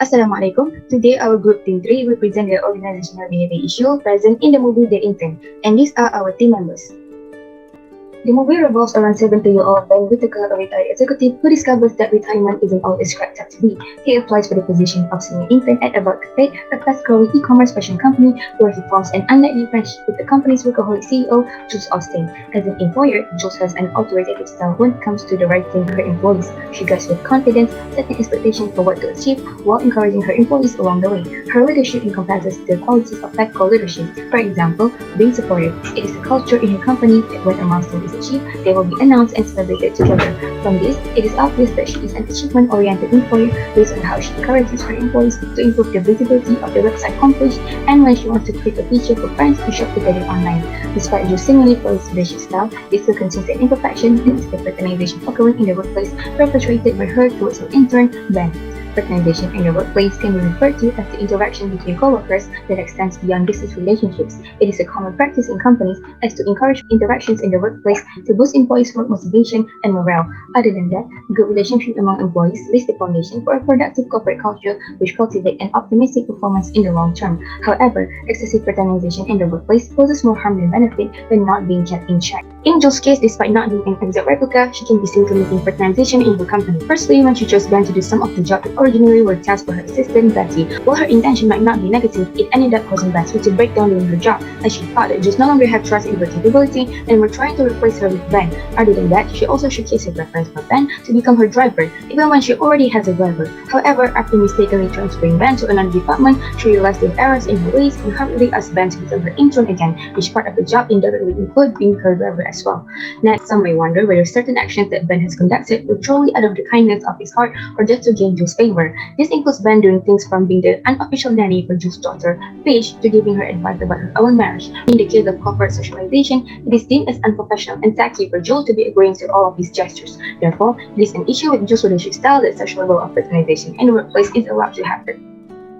Assalamualaikum. Today our group team 3 will present the organizational behavior issue present in the movie The Intern, and these are our team members. The movie revolves around 70-year-old Ben Whitaker, a retired executive who discovers that retirement isn't all it's cracked up to be. He applies for the position of senior intern at About to Fate, a fast-growing e-commerce fashion company where he forms an unlikely friendship with the company's workaholic CEO, Jules Austin. As an employer, Jules has an authoritative style when it comes to directing her employees. She guides with confidence, setting expectations for what to achieve while encouraging her employees along the way. Her leadership encompasses the qualities of tactical leadership. For example, being supportive. It is a culture in her company that when a milestone is achieved, they will be announced and celebrated together. From this, it is obvious that she is an achievement-oriented employer based on how she encourages her employees to improve the visibility of their website homepage and when she wants to create a feature for friends to shop together online. Despite Joe's seemingly flawless leadership style, it still contains an imperfection and is the fraternization occurring in the workplace perpetrated by her towards her intern, Ben. Fraternization in the workplace can be referred to as the interaction between co-workers that extends beyond business relationships. It is a common practice in companies as to encourage interactions in the workplace to boost employees' work motivation and morale. Other than that, good relationship among employees lays the foundation for a productive corporate culture which cultivates an optimistic performance in the long term. However, excessive fraternization in the workplace poses more harm than benefit when not being kept in check. In Joe's case, despite not being an exact replica, she can be seen committing fraternization in her company. Firstly, when she chose Ben to do some of the job that originally were tasks for her assistant, Betty. While her intention might not be negative, it ended up causing Betty to break down during her job, as she thought that just no longer had trust in her capability and were trying to replace her with Ben. Other than that, she also showcased her preference for Ben to become her driver, even when she already has a driver. However, after mistakenly transferring Ben to another department, she realized the errors in her ways and hurriedly asked Ben to become her intern again, which part of the job indirectly include being her driver as well. Next, some may wonder whether certain actions that Ben has conducted were truly out of the kindness of his heart or just to gain Joe's favor. This includes Ben doing things from being the unofficial nanny for Jules' daughter, Paige, to giving her advice about her own marriage. In the case of corporate socialization, it is deemed as unprofessional and tacky for Jules to be agreeing to all of these gestures. Therefore, it is an issue with Jules' leadership style that such level of fraternization in the workplace is allowed to happen.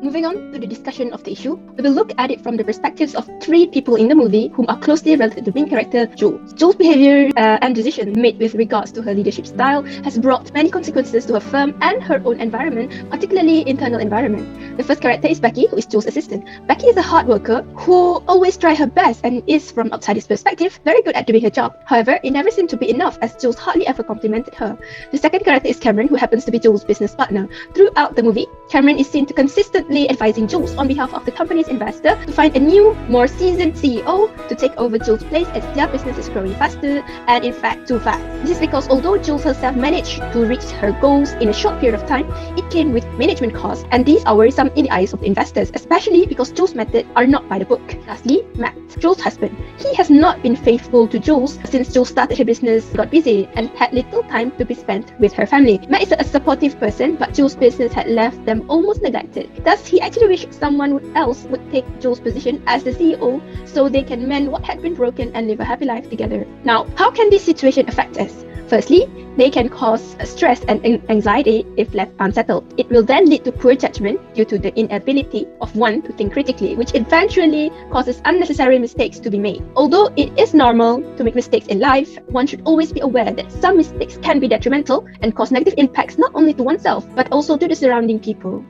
Moving on to the discussion of the issue, we will look at it from the perspectives of three people in the movie whom are closely related to the main character, Jules. Jules' behavior and decision made with regards to her leadership style has brought many consequences to her firm and her own environment, particularly internal environment. The first character is Becky, who is Jules' assistant. Becky is a hard worker who always tries her best and is, from outsider's perspective, very good at doing her job. However, it never seemed to be enough as Jules hardly ever complimented her. The second character is Cameron, who happens to be Jules' business partner. Throughout the movie, Cameron is seen to consistently advising Jules on behalf of the company's investor to find a new, more seasoned CEO to take over Jules' place as their business is growing faster and in fact too fast. This is because although Jules herself managed to reach her goals in a short period of time, it came with management costs, and these are worrisome in the eyes of the investors, especially because Jules' methods are not by the book. Lastly, Matt, Jules' husband. He has not been faithful to Jules since Jules started her business, got busy, and had little time to be spent with her family. Matt is a supportive person, but Jules' business had left them almost neglected. Thus, he actually wished someone else would take Jules' position as the CEO so they can mend what had been broken and live a happy life together. Now, how can this situation affect us? Firstly, they can cause stress and anxiety if left unsettled. It will then lead to poor judgment due to the inability of one to think critically, which eventually causes unnecessary mistakes to be made. Although it is normal to make mistakes in life, one should always be aware that some mistakes can be detrimental and cause negative impacts not only to oneself, but also to the surrounding people.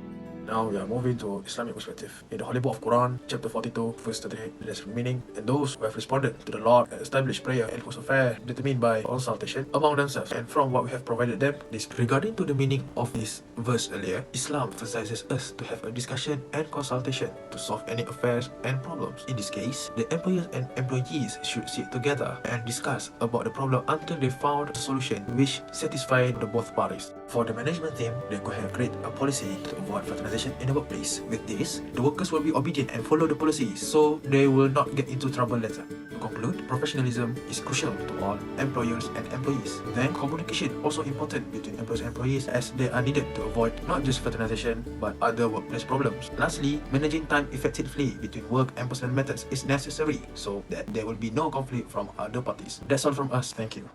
Now we are moving to Islamic perspective. In the Holy Book of Quran, chapter 42, verse 38, there's meaning, and those who have responded to the Lord established prayer and course of affair determined by consultation among themselves. And from what we have provided them, this regarding to the meaning of this verse earlier, Islam emphasizes us to have a discussion and consultation to solve any affairs and problems. In this case, the employers and employees should sit together and discuss about the problem until they found a solution which satisfies the both parties. For the management team, they could have created a policy to avoid fraternization in the workplace. With this, the workers will be obedient and follow the policy, so they will not get into trouble later. To conclude, professionalism is crucial to all employers and employees. Then, communication also important between employers and employees as they are needed to avoid not just fraternization but other workplace problems. Lastly, managing time effectively between work and personal matters is necessary so that there will be no conflict from other parties. That's all from us. Thank you.